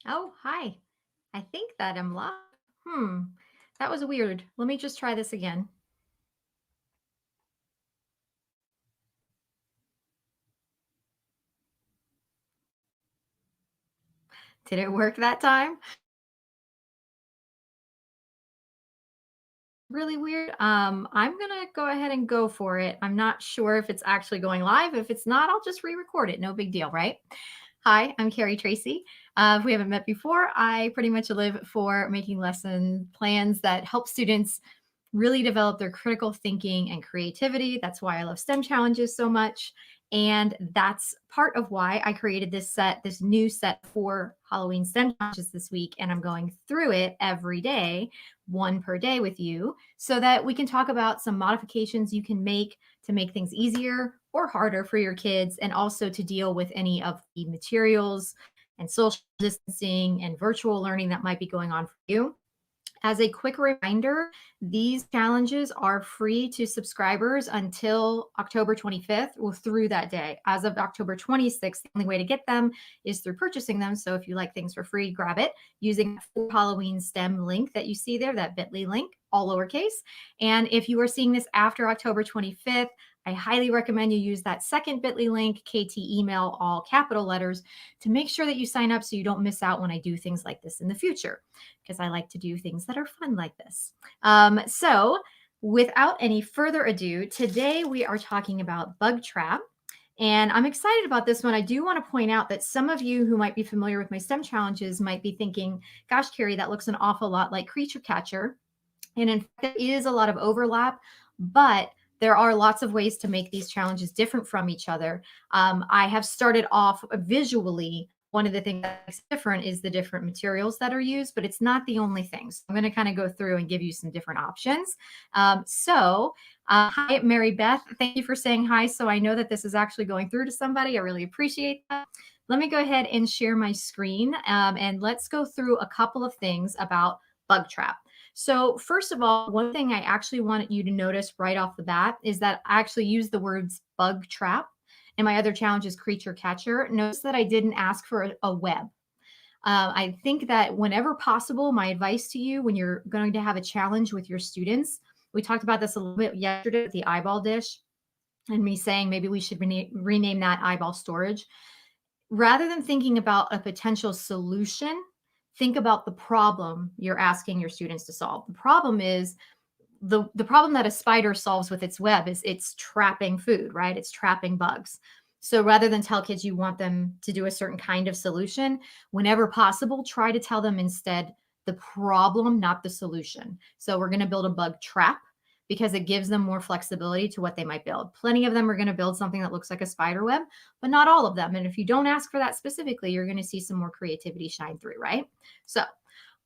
Oh, hi. I think that I'm live. Hmm, that was weird. Let me just try this again. Did it work that time? Really weird. I'm gonna go ahead and go for it. I'm not sure if it's actually going live. If it's not, I'll just re-record it. No big deal, right? Hi, I'm Carrie Tracy. If we haven't met before, I pretty much live for making lesson plans that help students really develop their critical thinking and creativity. That's why I love STEM challenges so much. And that's part of why I created this new set for Halloween STEM challenges this week. And I'm going through it every day, one per day with you, so that we can talk about some modifications you can make to make things easier or harder for your kids, and also to deal with any of the materials and social distancing and virtual learning that might be going on for you. As a quick reminder, these challenges are free to subscribers until October 25th or through that day. As of October 26th, the only way to get them is through purchasing them. So if you like things for free, grab it using the Halloween STEM link that you see there, that bit.ly link, all lowercase. And if you are seeing this after October 25th, I highly recommend you use that second bit.ly link, KT email, all capital letters, to make sure that you sign up so you don't miss out when I do things like this in the future, because I like to do things that are fun like this. So, without any further ado, today we are talking about bug trap. And I'm excited about this one. I do want to point out that some of you who might be familiar with my STEM challenges might be thinking, gosh, Carrie, that looks an awful lot like Creature Catcher. And in fact, there is a lot of overlap, but there are lots of ways to make these challenges different from each other. I have started off visually. One of the things that makes it different is the different materials that are used, but it's not the only thing. So I'm going to kind of go through and give you some different options. Hi, Mary Beth. Thank you for saying hi. So I know that this is actually going through to somebody. I really appreciate that. Let me go ahead and share my screen, and let's go through a couple of things about bug trap. So, first of all, one thing I actually want you to notice right off the bat is that I actually use the words bug trap, and my other challenge is creature catcher. Notice that I didn't ask for a web. I think that whenever possible, my advice to you when you're going to have a challenge with your students, we talked about this a little bit yesterday with the eyeball dish, and me saying maybe we should rename that eyeball storage. Rather than thinking about a potential solution, think about the problem you're asking your students to solve. The problem is the problem that a spider solves with its web is it's trapping food, right? It's trapping bugs. So rather than tell kids you want them to do a certain kind of solution, whenever possible, try to tell them instead the problem, not the solution. So we're going to build a bug trap because it gives them more flexibility to what they might build. Plenty of them are going to build something that looks like a spider web, but not all of them. And if you don't ask for that specifically, you're going to see some more creativity shine through, right? So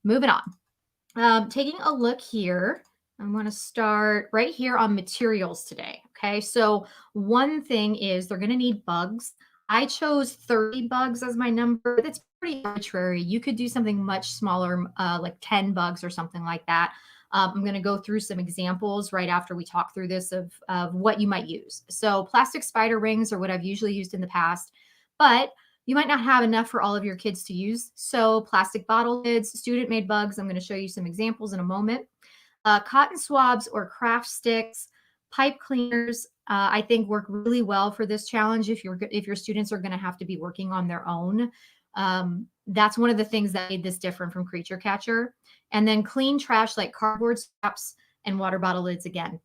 moving on. Taking a look here, I want to start right here on materials today. Okay, so one thing is they're going to need bugs. I chose 30 bugs as my number. That's pretty arbitrary. You could do something much smaller, like 10 bugs or something like that. I'm going to go through some examples right after we talk through this of what you might use. So, plastic spider rings are what I've usually used in the past, but you might not have enough for all of your kids to use. So, plastic bottle lids, student made bugs. I'm going to show you some examples in a moment. Cotton swabs or craft sticks, pipe cleaners, I think work really well for this challenge if your students are going to have to be working on their own. That's one of the things that made this different from Creature Catcher. And then clean trash like cardboard scraps and water bottle lids again.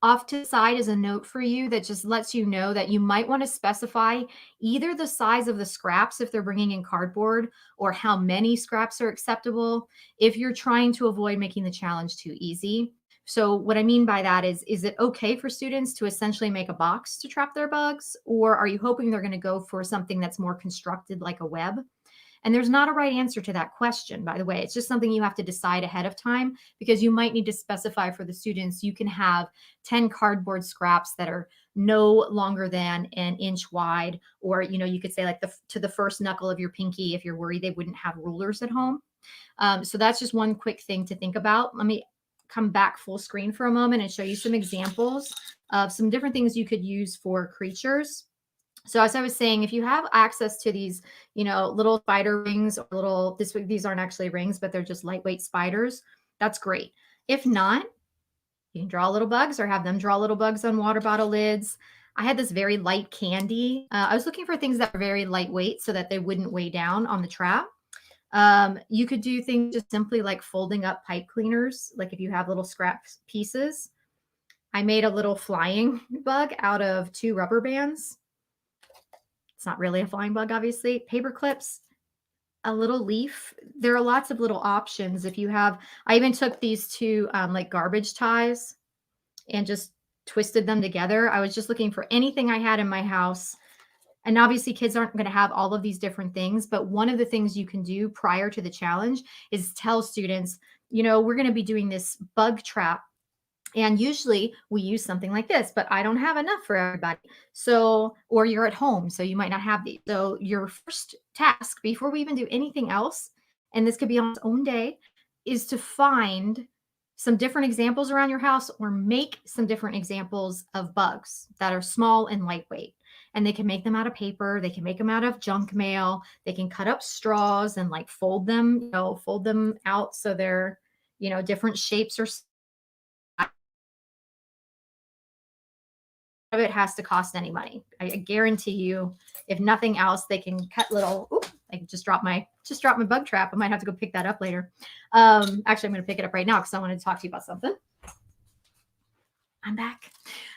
Off to the side is a note for you that just lets you know that you might want to specify either the size of the scraps if they're bringing in cardboard, or how many scraps are acceptable if you're trying to avoid making the challenge too easy. So what I mean by that is it okay for students to essentially make a box to trap their bugs, or are you hoping they're going to go for something that's more constructed like a web? And there's not a right answer to that question, by the way. It's just something you have to decide ahead of time, because you might need to specify for the students you can have 10 cardboard scraps that are no longer than an inch wide, or you could say like to the first knuckle of your pinky if you're worried they wouldn't have rulers at home. So that's just one quick thing to think about. Let me come back full screen for a moment and show you some examples of some different things you could use for creatures. So as I was saying, if you have access to these, little spider rings or these aren't actually rings, but they're just lightweight spiders, that's great. If not, you can draw little bugs or have them draw little bugs on water bottle lids. I had this very light candy. I was looking for things that were very lightweight so that they wouldn't weigh down on the trap. You could do things just simply like folding up pipe cleaners, like if you have little scrap pieces. I made a little flying bug out of 2 rubber bands. It's not really a flying bug, obviously. Paper clips, a little leaf. There are lots of little options. If you have, I even took these 2 like garbage ties and just twisted them together. I was just looking for anything I had in my house. And obviously, kids aren't going to have all of these different things. But one of the things you can do prior to the challenge is tell students, we're going to be doing this bug trap. And usually we use something like this, but I don't have enough for everybody. So, or you're at home, so you might not have these. So, your first task before we even do anything else, and this could be on its own day, is to find some different examples around your house or make some different examples of bugs that are small and lightweight. And they can make them out of paper, they can make them out of junk mail, they can cut up straws and like fold them out so they're, different shapes or of it has to cost any money. I guarantee you, if nothing else, they can cut little. Ooh, I just dropped my bug trap. I might have to go pick that up later. Actually, I'm going to pick it up right now because I want to talk to you about something. I'm back.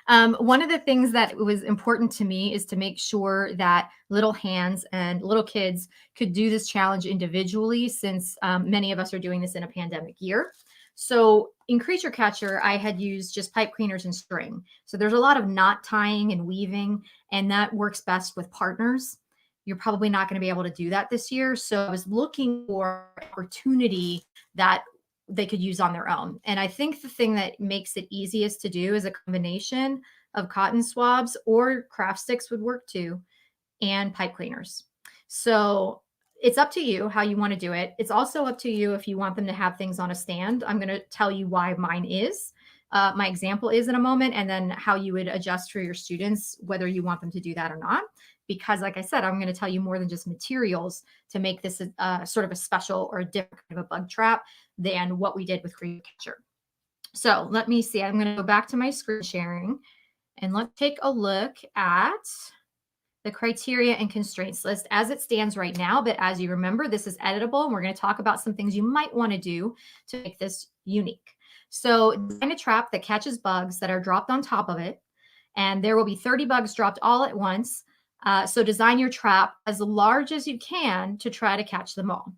One of the things that was important to me is to make sure that little hands and little kids could do this challenge individually, since many of us are doing this in a pandemic year. So in Creature Catcher, I had used just pipe cleaners and string. So there's a lot of knot tying and weaving, and that works best with partners. You're probably not going to be able to do that this year. So I was looking for opportunity that they could use on their own. And I think the thing that makes it easiest to do is a combination of cotton swabs, or craft sticks would work too, and pipe cleaners. So it's up to you how you want to do it. It's also up to you if you want them to have things on a stand. I'm going to tell you why mine is. My example is in a moment, and then how you would adjust for your students, whether you want them to do that or not. Because like I said, I'm going to tell you more than just materials to make this sort of a special or a different kind of a bug trap than what we did with Creature Catcher. So let me see. I'm going to go back to my screen sharing, and let's take a look at the criteria and constraints list as it stands right now. But as you remember, this is editable, and we're going to talk about some things you might want to do to make this unique. So design a trap that catches bugs that are dropped on top of it, and there will be 30 bugs dropped all at once. So design your trap as large as you can to try to catch them all.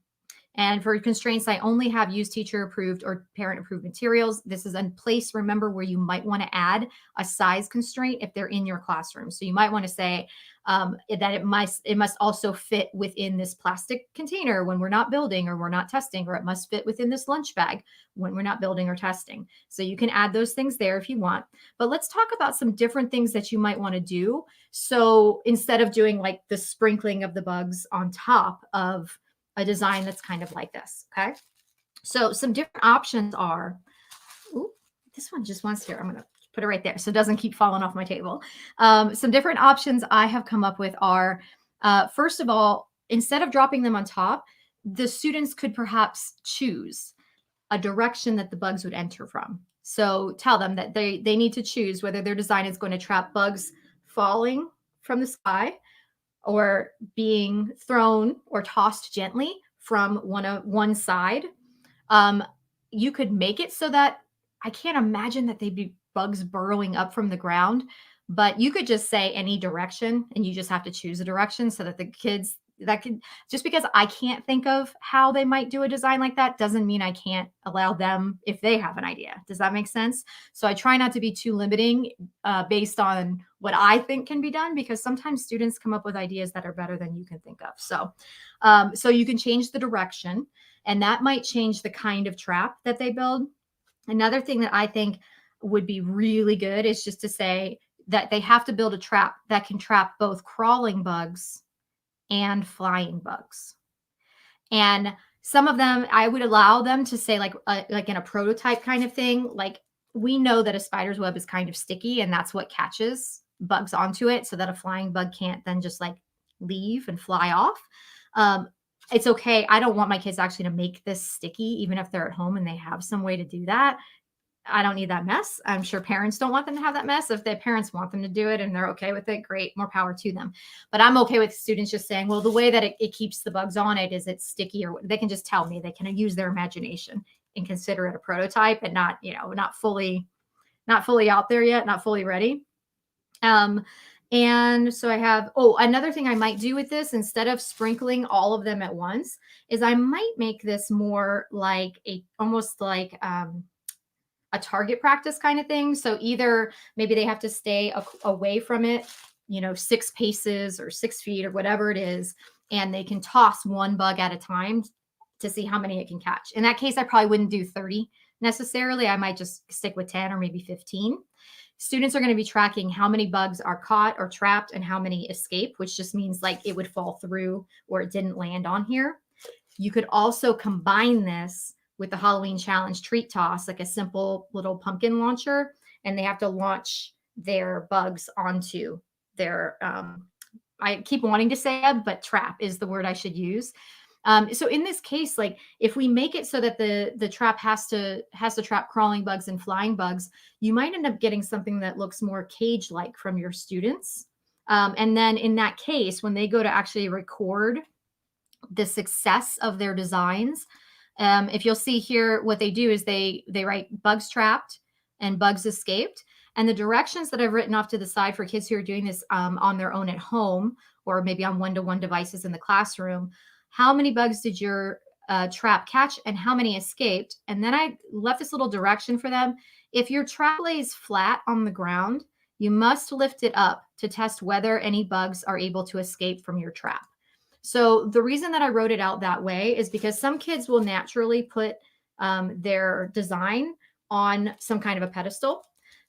And for constraints, I only have use teacher approved or parent approved materials. This is a place, remember, where you might want to add a size constraint if they're in your classroom. So you might want to say that it must also fit within this plastic container when we're not building or we're not testing, or it must fit within this lunch bag when we're not building or testing. So you can add those things there if you want. But let's talk about some different things that you might want to do. So instead of doing like the sprinkling of the bugs on top of a design that's kind of like this. Okay. So some different options are, ooh, this one just wants here. I'm going to put it right there so it doesn't keep falling off my table. Some different options I have come up with are, first of all, instead of dropping them on top, the students could perhaps choose a direction that the bugs would enter from. So tell them that they need to choose whether their design is going to trap bugs falling from the sky, or being thrown or tossed gently from one side. You could make it so that I can't imagine that they'd be bugs burrowing up from the ground, but you could just say any direction, and you just have to choose a direction so that the kids just because I can't think of how they might do a design like that doesn't mean I can't allow them if they have an idea. Does that make sense? So I try not to be too limiting based on what I think can be done, because sometimes students come up with ideas that are better than you can think of. So, so you can change the direction, and that might change the kind of trap that they build. Another thing that I think would be really good is just to say that they have to build a trap that can trap both crawling bugs and flying bugs. And some of them, I would allow them to say like in a prototype kind of thing, like we know that a spider's web is kind of sticky and that's what catches bugs onto it so that a flying bug can't then just like leave and fly off. Um, it's okay. I don't want my kids actually to make this sticky, even if they're at home and they have some way to do that. I don't need that mess. I'm sure parents don't want them to have that mess. If their parents want them to do it and they're okay with it, great, more power to them. But I'm okay with students just saying, well, the way that it keeps the bugs on it is it's sticky, or they can just tell me. They can use their imagination and consider it a prototype and not, not fully out there yet, not fully ready. And so I have, another thing I might do with this, instead of sprinkling all of them at once, is I might make this more like almost like a target practice kind of thing. So either maybe they have to stay away from it, 6 paces or 6 feet or whatever it is, and they can toss one bug at a time to see how many it can catch. In that case, I probably wouldn't do 30 necessarily. I might just stick with 10 or maybe 15. Students are going to be tracking how many bugs are caught or trapped and how many escape, which just means like it would fall through or it didn't land on here. You could also combine this with the Halloween challenge treat toss, like a simple little pumpkin launcher, and they have to launch their bugs onto their, I keep wanting to say it, but trap is the word I should use. So in this case, like if we make it so that the trap has to trap crawling bugs and flying bugs, you might end up getting something that looks more cage-like from your students. And then in that case, when they go to actually record the success of their designs, if you'll see here, what they do is they write bugs trapped and bugs escaped. And the directions that I've written off to the side for kids who are doing this on their own at home, or maybe on one-to-one devices in the classroom, how many bugs did your trap catch and how many escaped? And then I left this little direction for them. If your trap lays flat on the ground, you must lift it up to test whether any bugs are able to escape from your trap. So the reason that I wrote it out that way is because some kids will naturally put their design on some kind of a pedestal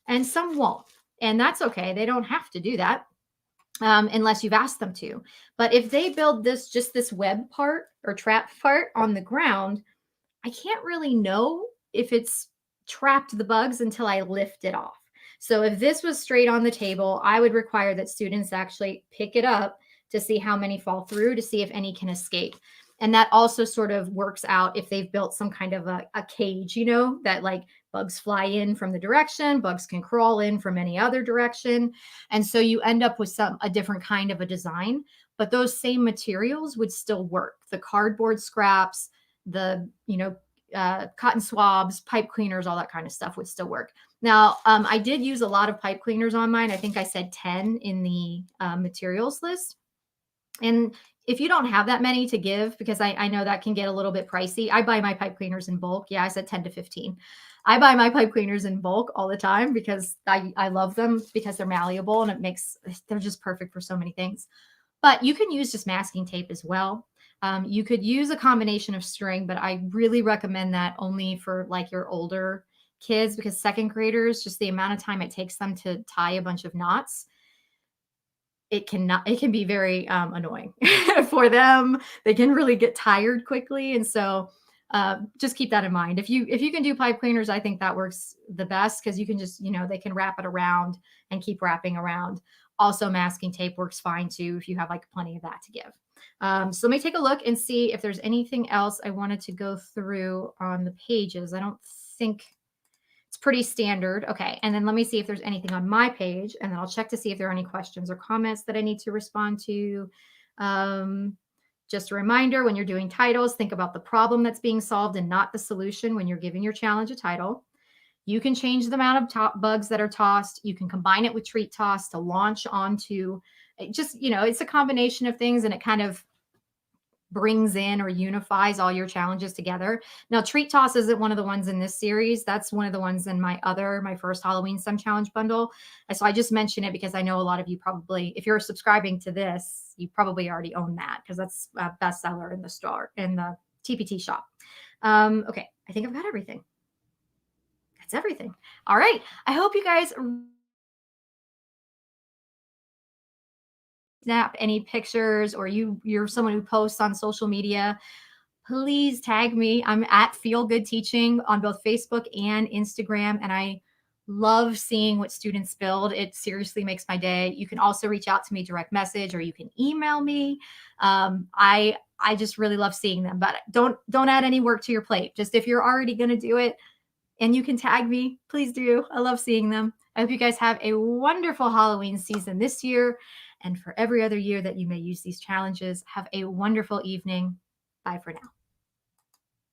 and some won't. And that's okay. They don't have to do that unless you've asked them to. But if they build just this web part or trap part on the ground, I can't really know if it's trapped the bugs until I lift it off. So if this was straight on the table, I would require that students actually pick it up to see how many fall through, to see if any can escape. And that also sort of works out if they've built some kind of a cage, that like bugs fly in from the direction, bugs can crawl in from any other direction. And so you end up with a different kind of a design, but those same materials would still work. The cardboard scraps, the, cotton swabs, pipe cleaners, all that kind of stuff would still work. Now, I did use a lot of pipe cleaners on mine. I think I said 10 in the materials list. And if you don't have that many to give, because I know that can get a little bit pricey, I buy my pipe cleaners in bulk. Yeah, I said 10 to 15. I buy my pipe cleaners in bulk all the time because I love them because they're malleable and they're just perfect for so many things. But you can use just masking tape as well. You could use a combination of string, but I really recommend that only for like your older kids, because second graders, just the amount of time it takes them to tie a bunch of knots, it can be very annoying for them. They can really get tired quickly. And so just keep that in mind. If you can do pipe cleaners, I think that works the best, because you can just, they can wrap it around and keep wrapping around. Also, masking tape works fine too if you have like plenty of that to give. So let me take a look and see if there's anything else I wanted to go through on the pages. I don't think it's pretty standard. Okay. And then let me see if there's anything on my page, and then I'll check to see if there are any questions or comments that I need to respond to. Just a reminder, when you're doing titles, think about the problem that's being solved and not the solution when you're giving your challenge a title. You can change the amount of bugs that are tossed. You can combine it with treat toss to launch onto just, it's a combination of things, and it kind of brings in or unifies all your challenges together. Now, treat toss isn't one of the ones in this series. That's one of the ones in my first Halloween STEM challenge bundle. And so I just mention it because I know a lot of you probably, if you're subscribing to this, you probably already own that, because that's a bestseller in the store, in the TPT shop. Okay, I think I've got everything. That's everything. All right. I hope you guys snap any pictures, or you're someone who posts on social media, please tag me. I'm at Feel Good Teaching on both Facebook and Instagram, and I Love seeing what students build. It seriously makes my day. You can also reach out to me direct message, or you can email me. I just really love seeing them, but don't add any work to your plate. Just if you're already going to do it and you can tag me, please do. I love seeing them. I hope you guys have a wonderful Halloween season this year, and for every other year that you may use these challenges. Have a wonderful evening. Bye for now.